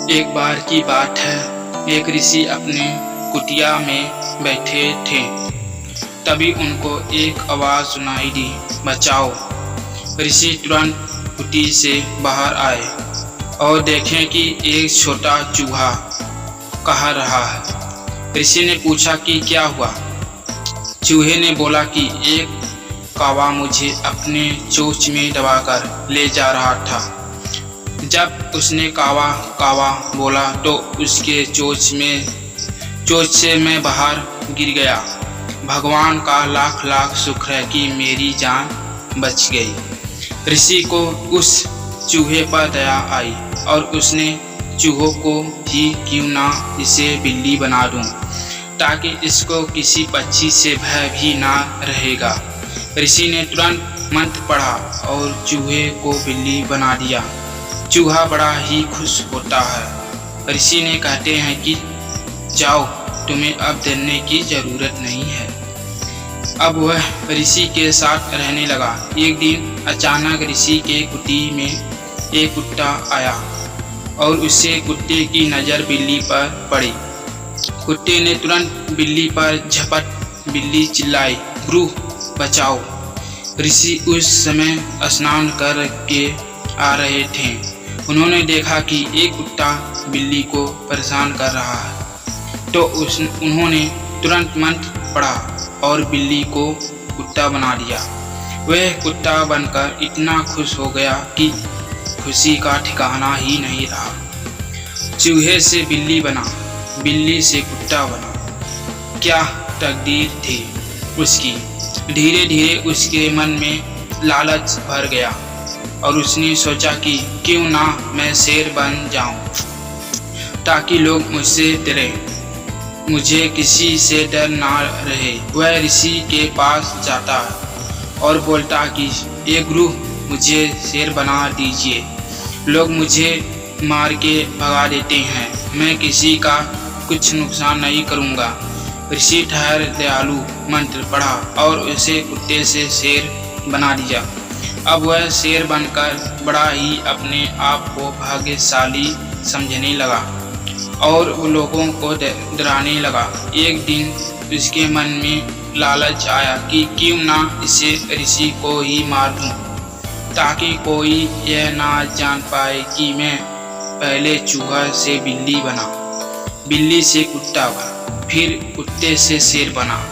एक बार की बात है, एक ऋषि अपने कुटिया में बैठे थे। तभी उनको एक आवाज़ सुनाई दी, बचाओ। ऋषि तुरंत कुटी से बाहर आए और देखें कि एक छोटा चूहा कहा रहा है। ऋषि ने पूछा कि क्या हुआ। चूहे ने बोला कि एक कौवा मुझे अपने चोंच में दबाकर ले जा रहा था। जब उसने कौवा कौवा बोला तो उसके चोंच से मैं बाहर गिर गया। भगवान का लाख लाख शुक्र है कि मेरी जान बच गई। ऋषि को उस चूहे पर दया आई और उसने चूहों को ही क्यों ना इसे बिल्ली बना दूं, ताकि इसको किसी पक्षी से भय भी ना रहेगा। ऋषि ने तुरंत मंत्र पढ़ा और चूहे को बिल्ली बना दिया। चूहा बड़ा ही खुश होता है। ऋषि ने कहते हैं कि जाओ, तुम्हें अब डरने की ज़रूरत नहीं है। अब वह ऋषि के साथ रहने लगा। एक दिन अचानक ऋषि के कुटी में एक कुत्ता आया और उसे कुत्ते की नज़र बिल्ली पर पड़ी। कुत्ते ने तुरंत बिल्ली पर झपट। बिल्ली चिल्लाई, गुरु बचाओ। ऋषि उस समय स्नान करके आ रहे थे। उन्होंने देखा कि एक कुत्ता बिल्ली को परेशान कर रहा है, तो उन्होंने तुरंत मंत्र पढ़ा और बिल्ली को कुत्ता बना दिया। वह कुत्ता बनकर इतना खुश हो गया कि खुशी का ठिकाना ही नहीं रहा। चूहे से बिल्ली बना, बिल्ली से कुत्ता बना। क्या तकदीर थी उसकी। धीरे धीरे उसके मन में लालच भर गया और उसने सोचा कि क्यों ना मैं शेर बन जाऊं, ताकि लोग मुझसे डरें, मुझे किसी से डर ना रहे। वह ऋषि के पास जाता और बोलता कि ये गुरु, मुझे शेर बना दीजिए। लोग मुझे मार के भगा देते हैं, मैं किसी का कुछ नुकसान नहीं करूँगा। ऋषि ठहर दयालु मंत्र पढ़ा और उसे कुत्ते से शेर बना दिया। अब वह शेर बनकर बड़ा ही अपने आप को भाग्यशाली समझने लगा और वो लोगों को डराने लगा। एक दिन उसके मन में लालच आया कि क्यों ना इसे ऋषि को ही मार दूं, ताकि कोई यह ना जान पाए कि मैं पहले चूहा से बिल्ली बना, बिल्ली से कुत्ता बना, फिर कुत्ते से शेर बना।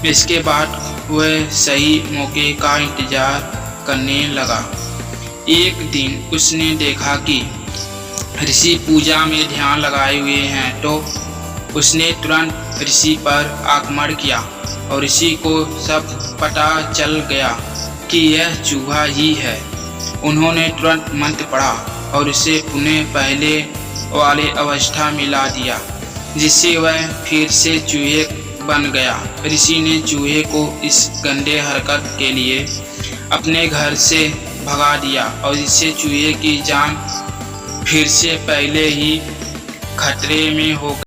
इसके बाद वह सही मौके का इंतजार करने लगा। एक दिन उसने देखा कि ऋषि पूजा में ध्यान लगाए हुए हैं, तो उसने तुरंत ऋषि पर आक्रमण किया और ऋषि को सब पता चल गया कि यह चूहा ही है। उन्होंने तुरंत मंत्र पढ़ा और उसे पुनः पहले वाले अवस्था में ला दिया, जिससे वह फिर से चूहे बन गया। ऋषि ने चूहे को इस गंदे हरकत के लिए अपने घर से भगा दिया और इससे चूहे की जान फिर से पहले ही खतरे में हो गई।